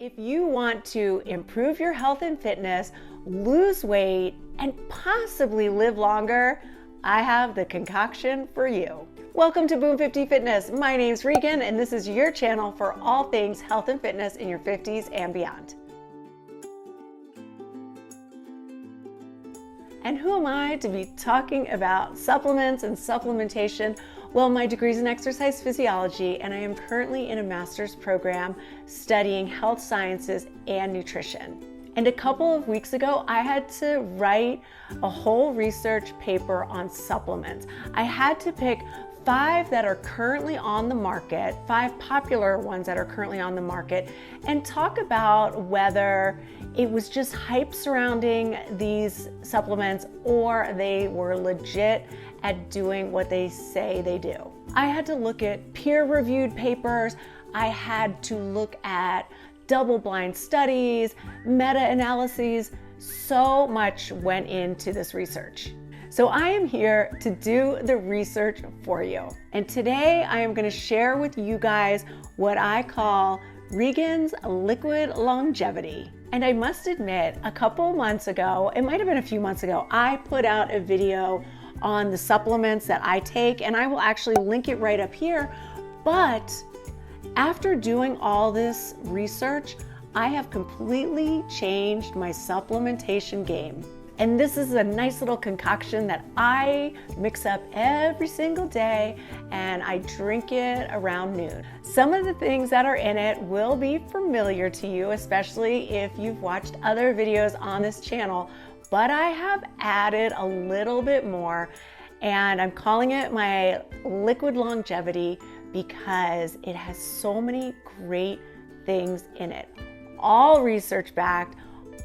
If you want to improve your health and fitness, lose weight, and possibly live longer, I have the concoction for you. Welcome to Boom 50 Fitness. My name's Regan, and this is your channel for all things health and fitness in your 50s and beyond. And who am I to be talking about supplements and supplementation? Well, my degree's in exercise physiology, and I am currently in a master's program studying health sciences and nutrition. And a couple of weeks ago, I had to write a whole research paper on supplements. I had to pick 5 that are currently on the market, 5 popular ones that are currently on the market, and talk about whether it was just hype surrounding these supplements or they were legit at doing what they say they do. I had to look at peer-reviewed papers. I had to look at double-blind studies, meta-analyses. So much went into this research. So I am here to do the research for you. And today I am going to share with you guys what I call Regan's liquid longevity. And I must admit, a couple months ago, it might have been a few months ago, I put out a video on the supplements that I take, and I will actually link it right up here. But after doing all this research, I have completely changed my supplementation game. And this is a nice little concoction that I mix up every single day, and I drink it around noon. Some of the things that are in it will be familiar to you, especially if you've watched other videos on this channel, but I have added a little bit more, and I'm calling it my liquid longevity because it has so many great things in it. All research backed,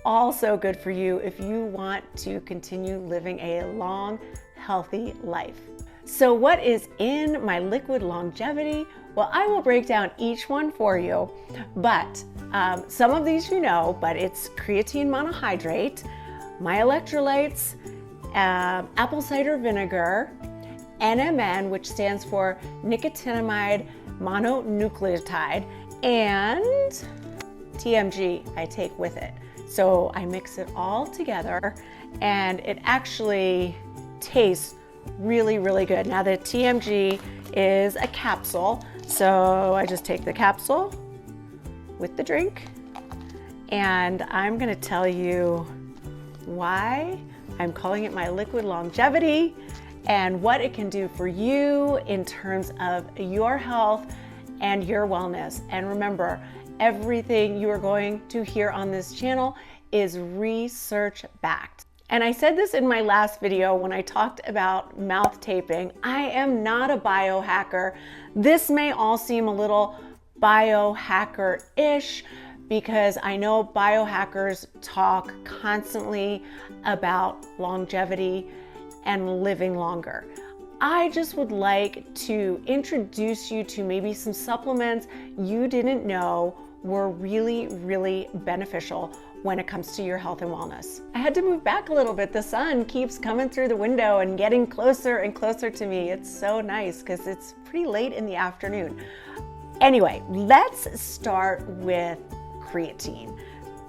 also good for you if you want to continue living a long, healthy life. So what is in my liquid longevity? Well, I will break down each one for you, but some of these you know, but it's creatine monohydrate, my electrolytes, apple cider vinegar, NMN, which stands for nicotinamide mononucleotide, and TMG I take with it. So I mix it all together, and it actually tastes really, really good. Now the TMG is a capsule, so I just take the capsule with the drink, and I'm gonna tell you why I'm calling it my liquid longevity and what it can do for you in terms of your health and your wellness. And remember, everything you are going to hear on this channel is research backed. And I said this in my last video when I talked about mouth taping. I am not a biohacker. This may all seem a little biohacker-ish because I know biohackers talk constantly about longevity and living longer. I just would like to introduce you to maybe some supplements you didn't know were really, really beneficial when it comes to your health and wellness. I had to move back a little bit. The sun keeps coming through the window and getting closer and closer to me. It's so nice because it's pretty late in the afternoon. Anyway, let's start with creatine.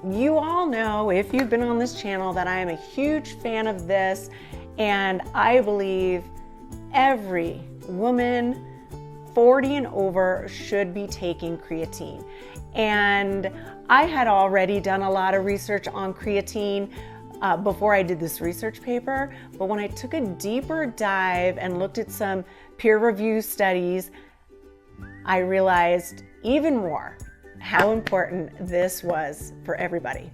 You all know, if you've been on this channel, that I am a huge fan of this, and I believe every woman 40 and over should be taking creatine. And I had already done a lot of research on creatine before I did this research paper, but when I took a deeper dive and looked at some peer-reviewed studies, I realized even more how important this was for everybody.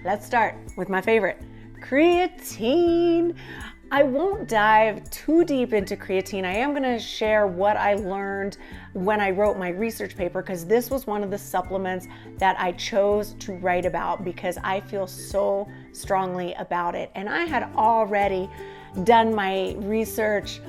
Let's start with my favorite, creatine. I won't dive too deep into creatine. I am going to share what I learned when I wrote my research paper, because this was one of the supplements that I chose to write about because I feel so strongly about it. And I had already done my research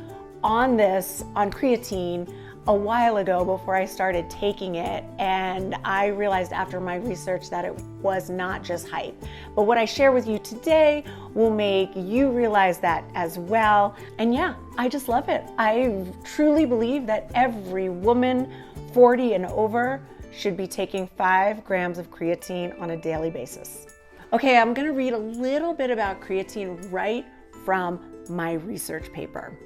on this, on creatine, a while ago before I started taking it, and I realized after my research that it was not just hype. But what I share with you today will make you realize that as well. And yeah, I just love it. I truly believe that every woman 40 and over should be taking 5 grams of creatine on a daily basis. Okay, I'm gonna read a little bit about creatine right from my research paper.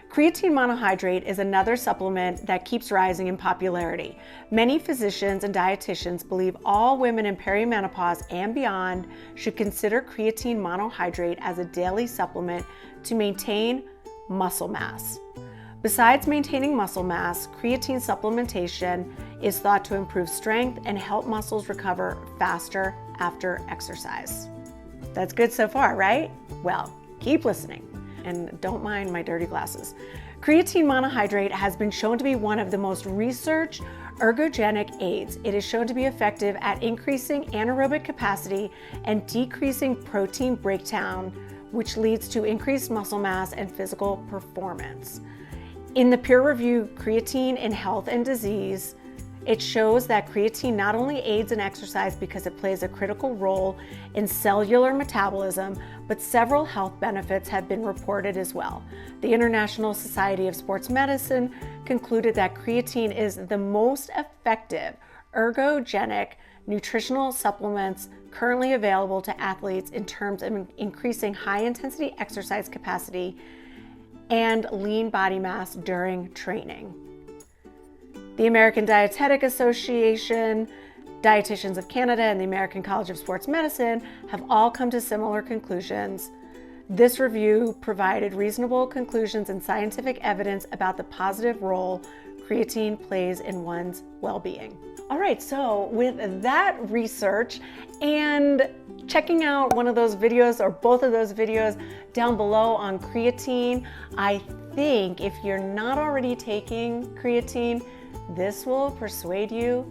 Creatine monohydrate is another supplement that keeps rising in popularity. Many physicians and dietitians believe all women in perimenopause and beyond should consider creatine monohydrate as a daily supplement to maintain muscle mass. Besides maintaining muscle mass, creatine supplementation is thought to improve strength and help muscles recover faster after exercise. That's good so far, right? Well, keep listening. And don't mind my dirty glasses. Creatine monohydrate has been shown to be one of the most researched ergogenic aids. It is shown to be effective at increasing anaerobic capacity and decreasing protein breakdown, which leads to increased muscle mass and physical performance. In the peer-reviewed Creatine in Health and Disease, it shows that creatine not only aids in exercise because it plays a critical role in cellular metabolism, but several health benefits have been reported as well. The International Society of Sports Medicine concluded that creatine is the most effective ergogenic nutritional supplements currently available to athletes in terms of increasing high-intensity exercise capacity and lean body mass during training. The American Dietetic Association, Dietitians of Canada, and the American College of Sports Medicine have all come to similar conclusions. This review provided reasonable conclusions and scientific evidence about the positive role creatine plays in one's well-being. All right, so with that research and checking out one of those videos or both of those videos down below on creatine, I think if you're not already taking creatine, this will persuade you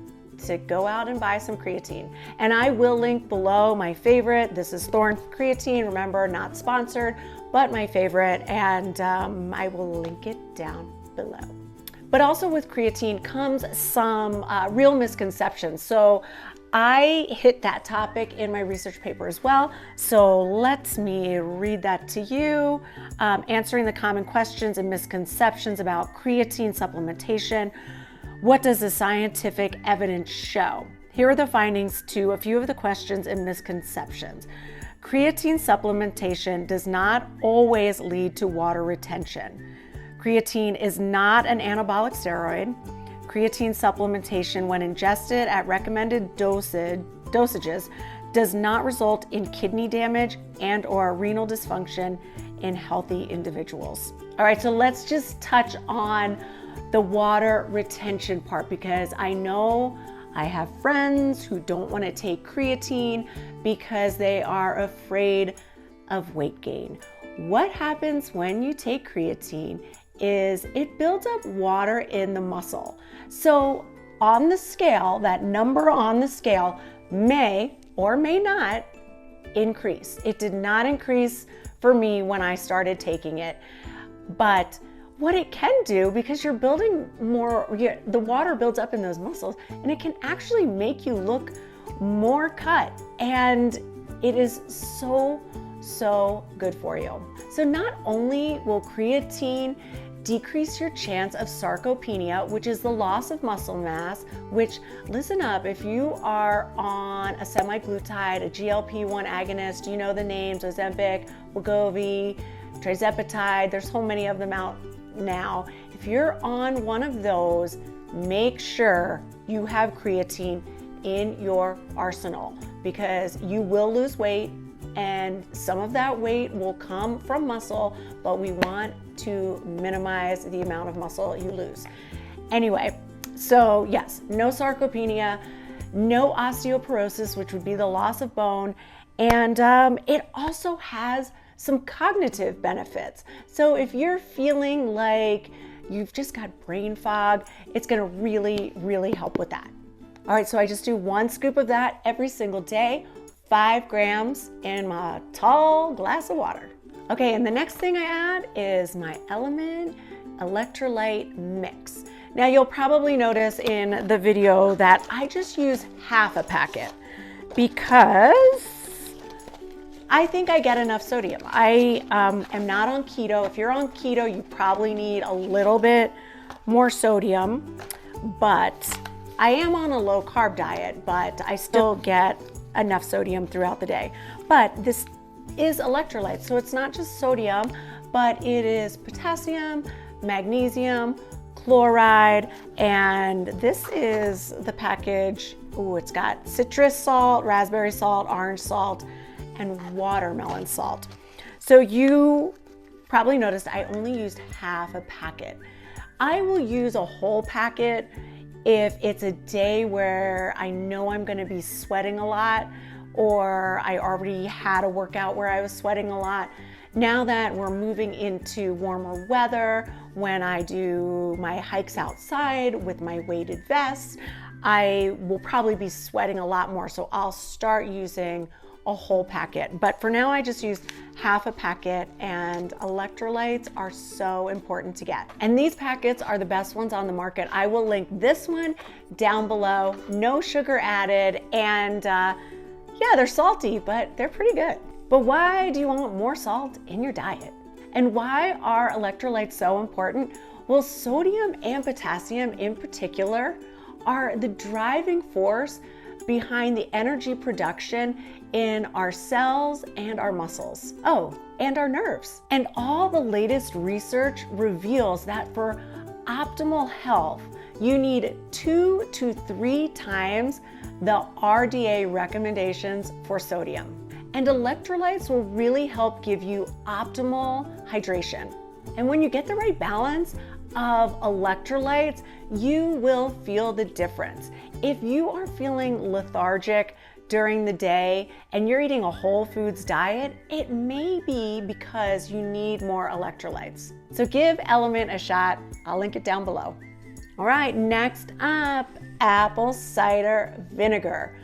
to go out and buy some creatine. And I will link below my favorite. This is Thorne Creatine. Remember, not sponsored, but my favorite. And I will link it down below. But also with creatine comes some real misconceptions. So I hit that topic in my research paper as well. So let me read that to you, answering the common questions and misconceptions about creatine supplementation. What does the scientific evidence show? Here are the findings to a few of the questions and misconceptions. Creatine supplementation does not always lead to water retention. Creatine is not an anabolic steroid. Creatine supplementation, when ingested at recommended dosages, does not result in kidney damage and/or renal dysfunction in healthy individuals. All right, so let's just touch on the water retention part, because I know I have friends who don't want to take creatine because they are afraid of weight gain. What happens when you take creatine is it builds up water in the muscle. So on the scale, that number on the scale may or may not increase. It did not increase for me when I started taking it, but what it can do, because you're building more, the water builds up in those muscles, and it can actually make you look more cut. And it is so good for you. So not only will creatine decrease your chance of sarcopenia, which is the loss of muscle mass, which, listen up, if you are on a semaglutide, a GLP-1 agonist, you know the names, Ozempic, Wegovy, tirzepatide, there's so many of them out now. If you're on one of those, make sure you have creatine in your arsenal, because you will lose weight, and some of that weight will come from muscle, but we want to minimize the amount of muscle you lose. Anyway, so yes, no sarcopenia, no osteoporosis, which would be the loss of bone, and it also has some cognitive benefits. So if you're feeling like you've just got brain fog, it's gonna really help with that. All right, so I just do 1 scoop of that every single day, 5 grams in my tall glass of water. Okay, and the next thing I add is my Element Electrolyte Mix. Now you'll probably notice in the video that I just use half a packet because I think I get enough sodium. I am not on keto. If you're on keto, you probably need a little bit more sodium, but I am on a low carb diet, but I still get enough sodium throughout the day. But this is electrolytes, so it's not just sodium, but it is potassium, magnesium, chloride, and this is the package. Ooh, it's got citrus salt, raspberry salt, orange salt, and watermelon salt. So you probably noticed I only used half a packet. I will use a whole packet if it's a day where I know I'm gonna be sweating a lot, or I already had a workout where I was sweating a lot. Now that we're moving into warmer weather, when I do my hikes outside with my weighted vest, I will probably be sweating a lot more, so I'll start using a whole packet. But for now, I just used half a packet, and electrolytes are so important to get. And these packets are the best ones on the market. I will link this one down below. No sugar added, and yeah, they're salty, but they're pretty good. But why do you want more salt in your diet? And why are electrolytes so important? Well, sodium and potassium in particular are the driving force behind the energy production in our cells and our muscles. Oh, and our nerves. And all the latest research reveals that for optimal health, you need 2 to 3 times the RDA recommendations for sodium. And electrolytes will really help give you optimal hydration. And when you get the right balance of electrolytes, you will feel the difference. If you are feeling lethargic during the day and you're eating a whole foods diet, it may be because you need more electrolytes. So give Element a shot. I'll link it down below. All right, next up, apple cider vinegar.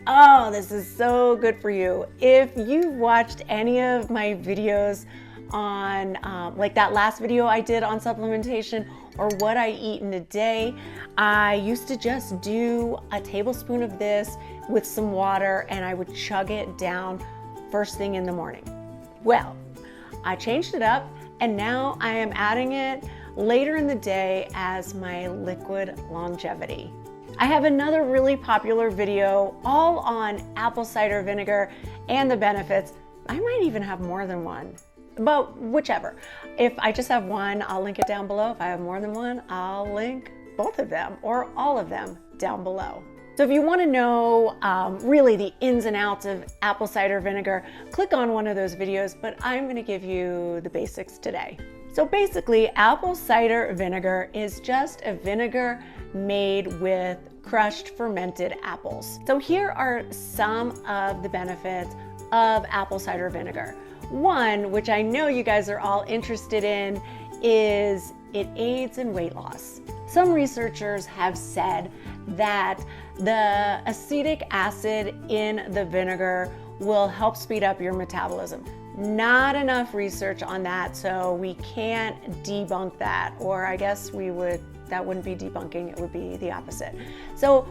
Oh, this is so good for you. If you've watched any of my videos on, like that last video I did on supplementation or what I eat in a day, I used to just do a tablespoon of this with some water and I would chug it down first thing in the morning. Well, I changed it up and now I am adding it later in the day as my liquid longevity. I have another really popular video all on apple cider vinegar and the benefits. I might even have more than one, but whichever. If I just have one, I'll link it down below. If I have more than one, I'll link both of them or all of them down below. So if you want to know really the ins and outs of apple cider vinegar, click on one of those videos, but I'm going to give you the basics today. So basically, apple cider vinegar is just a vinegar made with crushed fermented apples. So here are some of the benefits of apple cider vinegar. One, which I know you guys are all interested in, is it aids in weight loss. Some researchers have said that the acetic acid in the vinegar will help speed up your metabolism. Not enough research on that, so we can't debunk that, or I guess that wouldn't be debunking, it would be the opposite. So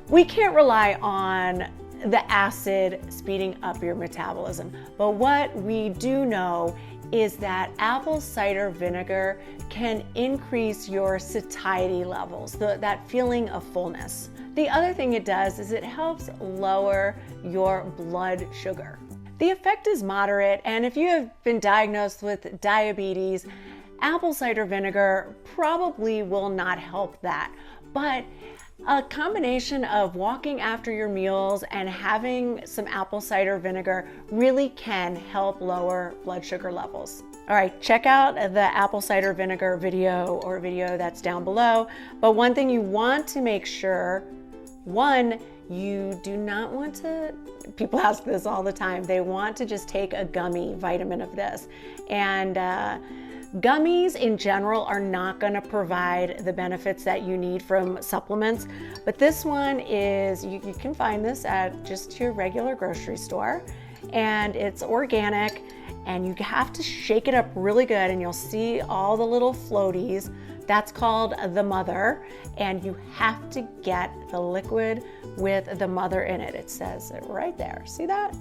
we can't rely on the acid speeding up your metabolism. But what we do know is that apple cider vinegar can increase your satiety levels, that feeling of fullness. The other thing it does is it helps lower your blood sugar. The effect is moderate, and if you have been diagnosed with diabetes, apple cider vinegar probably will not help that. But a combination of walking after your meals and having some apple cider vinegar really can help lower blood sugar levels. All right, check out the apple cider vinegar video or video that's down below. But one thing you want to make sure, one, you do not want to, people ask this all the time, they want to just take a gummy vitamin of this. And gummies in general are not going to provide the benefits that you need from supplements, but this one is, you can find this at just your regular grocery store, and it's organic, and you have to shake it up really good and you'll see all the little floaties. That's called the mother, and you have to get the liquid with the mother in it. It says it right there. See that?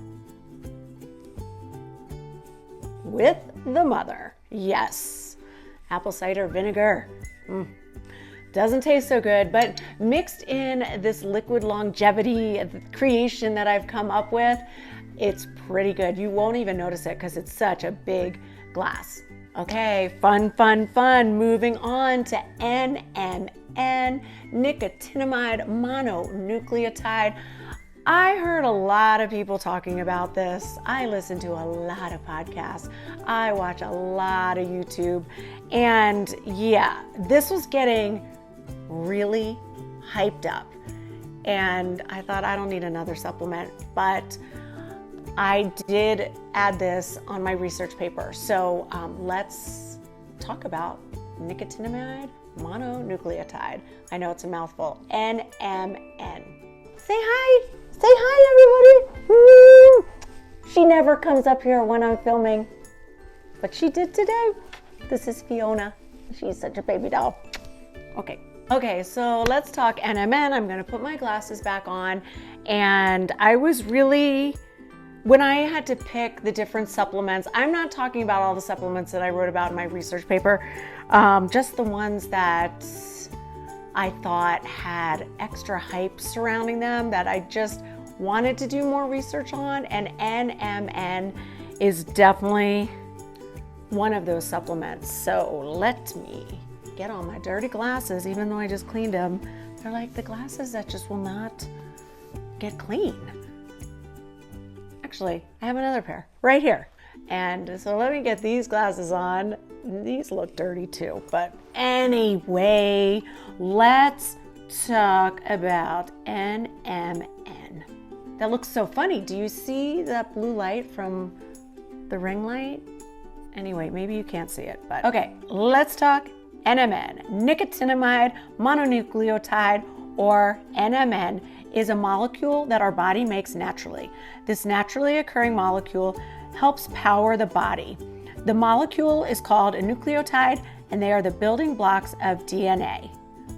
With the mother. Yes. Apple cider vinegar. Doesn't taste so good, but mixed in this liquid longevity creation that I've come up with, it's pretty good. You won't even notice it because it's such a big glass. Okay, fun. Moving on to NMN, nicotinamide mononucleotide. I heard a lot of people talking about this. I listen to a lot of podcasts. I watch a lot of YouTube. And yeah, this was getting really hyped up. And I thought, I don't need another supplement, but I did add this on my research paper. So let's talk about nicotinamide mononucleotide. I know it's a mouthful. NMN. Say hi. Say hi, everybody. She never comes up here when I'm filming, but she did today. This is Fiona. She's such a baby doll. Okay, so let's talk NMN. I'm gonna put my glasses back on. And I was really, when I had to pick the different supplements, I'm not talking about all the supplements that I wrote about in my research paper, just the ones that I thought had extra hype surrounding them that I just wanted to do more research on, and NMN is definitely one of those supplements. So let me get on my dirty glasses, even though I just cleaned them. They're like the glasses that just will not get clean. Actually, I have another pair right here. And so let me get these glasses on. These look dirty too, but anyway, let's talk about NMN. That looks so funny. Do you see that blue light from the ring light? Anyway, maybe you can't see it, but okay, let's talk NMN. Nicotinamide mononucleotide, or NMN, is a molecule that our body makes naturally. This naturally occurring molecule helps power the body. The molecule is called a nucleotide, and they are the building blocks of DNA.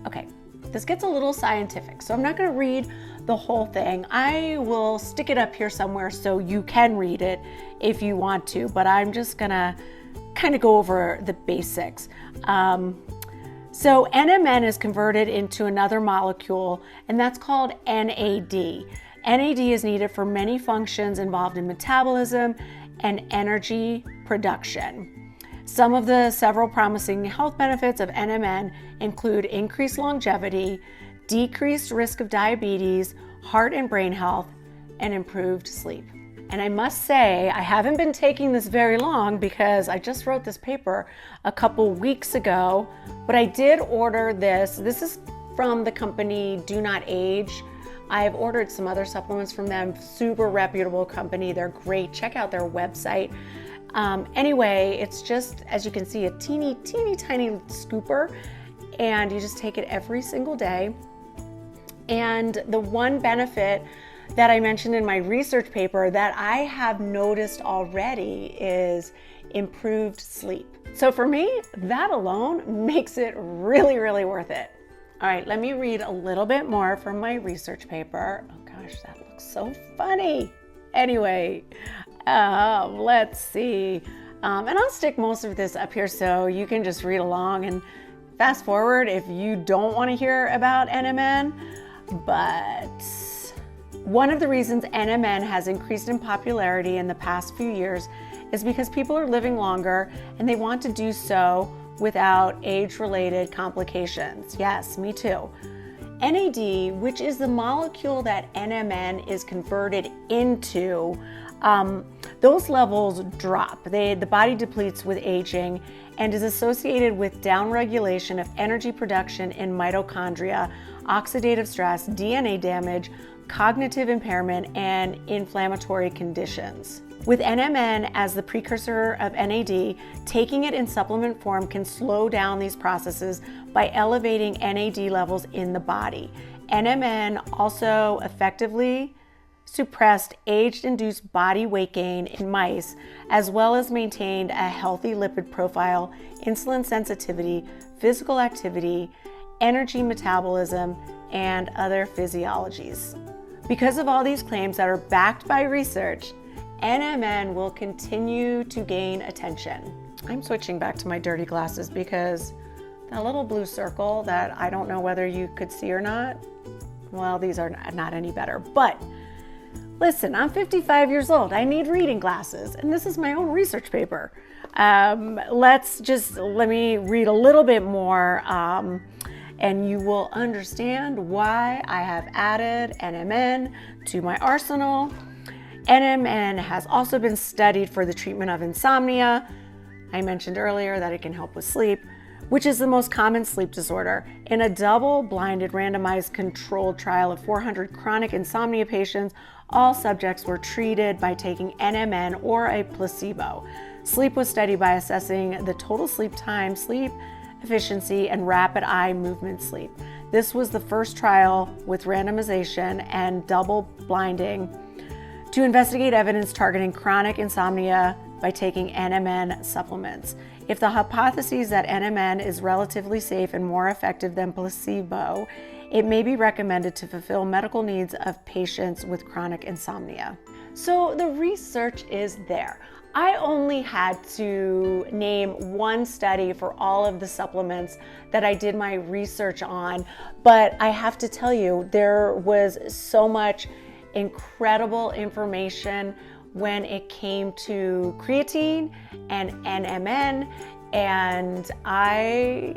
Okay, this gets a little scientific, so I'm not going to read the whole thing. I will stick it up here somewhere so you can read it if you want to, but I'm just going to kind of go over the basics. So NMN is converted into another molecule, and that's called NAD. NAD is needed for many functions involved in metabolism and energy production. Some of the several promising health benefits of NMN include increased longevity, decreased risk of diabetes, heart and brain health, and improved sleep. And I must say, I haven't been taking this very long because I just wrote this paper a couple weeks ago, but I did order this. This is from the company Do Not Age. I've ordered some other supplements from them, super reputable company. They're great. Check out their website. Anyway, it's just, as you can see, a teeny tiny scooper, and you just take it every single day. And the one benefit that I mentioned in my research paper that I have noticed already is improved sleep. So for me, that alone makes it really worth it. All right, let me read a little bit more from my research paper. Oh gosh, that looks so funny. Anyway, let's see. And I'll stick most of this up here so you can just read along and fast forward if you don't want to hear about NMN. But one of the reasons NMN has increased in popularity in the past few years is because people are living longer and they want to do so without age-related complications. Yes, me too. NAD, which is the molecule that NMN is converted into, those levels drop. The body depletes with aging and is associated with downregulation of energy production in mitochondria, oxidative stress, DNA damage, cognitive impairment, and inflammatory conditions. With NMN as the precursor of NAD, taking it in supplement form can slow down these processes by elevating NAD levels in the body. NMN also effectively suppressed age-induced body weight gain in mice, as well as maintained a healthy lipid profile, insulin sensitivity, physical activity, energy metabolism, and other physiologies. Because of all these claims that are backed by research, NMN will continue to gain attention. I'm switching back to my dirty glasses because a little blue circle that I don't know whether you could see or not. Well, these are not any better, but listen, I'm 55 years old. I need reading glasses, and this is my own research paper. Let me read a little bit more, and you will understand why I have added NMN to my arsenal. NMN has also been studied for the treatment of insomnia. I mentioned earlier that it can help with sleep, which is the most common sleep disorder. In a double-blinded, randomized, controlled trial of 400 chronic insomnia patients, all subjects were treated by taking NMN or a placebo. Sleep was studied by assessing the total sleep time, sleep efficiency, and rapid eye movement sleep. This was the first trial with randomization and double blinding to investigate evidence targeting chronic insomnia by taking NMN supplements. If the hypothesis that NMN is relatively safe and more effective than placebo, it may be recommended to fulfill medical needs of patients with chronic insomnia. So the research is there. I only had to name one study for all of the supplements that I did my research on, but I have to tell you, there was so much incredible information when it came to creatine and NMN, and I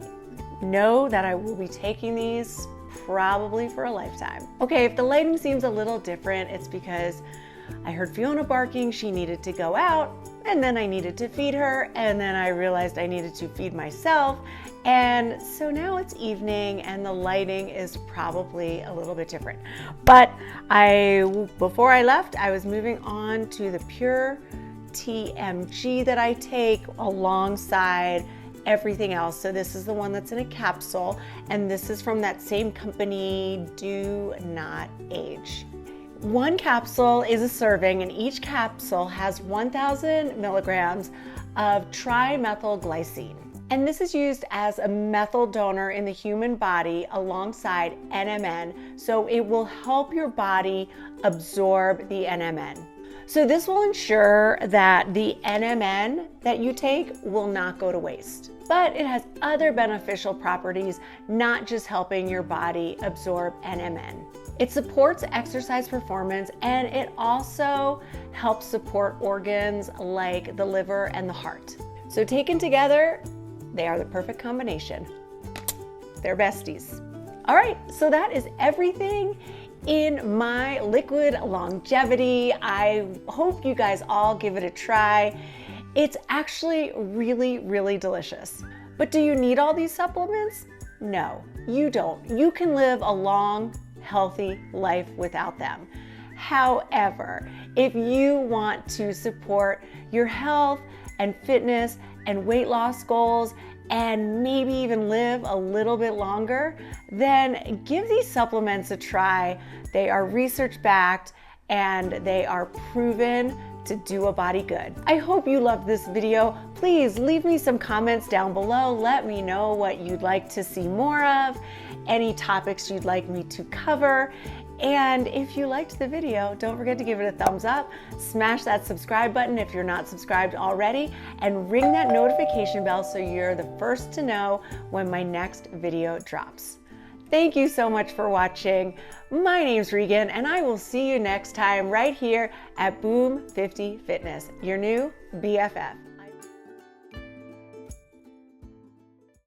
know that I will be taking these probably for a lifetime. Okay, if the lighting seems a little different, it's because I heard Fiona barking, she needed to go out, and then I needed to feed her, and then I realized I needed to feed myself, and so now it's evening and the lighting is probably a little bit different. But before I left, I was moving on to the Pure TMG that I take alongside everything else. So this is the one that's in a capsule, and this is from that same company, Do Not Age. One capsule is a serving, and each capsule has 1,000 milligrams of trimethylglycine. And this is used as a methyl donor in the human body alongside NMN, so it will help your body absorb the NMN. So this will ensure that the NMN that you take will not go to waste. But it has other beneficial properties, not just helping your body absorb NMN. It supports exercise performance, and it also helps support organs like the liver and the heart. So taken together, they are the perfect combination. They're besties. All right, so that is everything in my liquid longevity. I hope you guys all give it a try. It's actually really, really delicious. But do you need all these supplements? No, you don't. You can live a long, healthy life without them. However, if you want to support your health and fitness and weight loss goals and maybe even live a little bit longer, then give these supplements a try. They are research backed and they are proven to do a body good. I hope you loved this video. Please leave me some comments down below. Let me know what you'd like to see more of, any topics you'd like me to cover. And if you liked the video, don't forget to give it a thumbs up, smash that subscribe button if you're not subscribed already, and ring that notification bell so you're the first to know when my next video drops. Thank you so much for watching. My name's Regan, and I will see you next time right here at Boom 50 Fitness, your new BFF.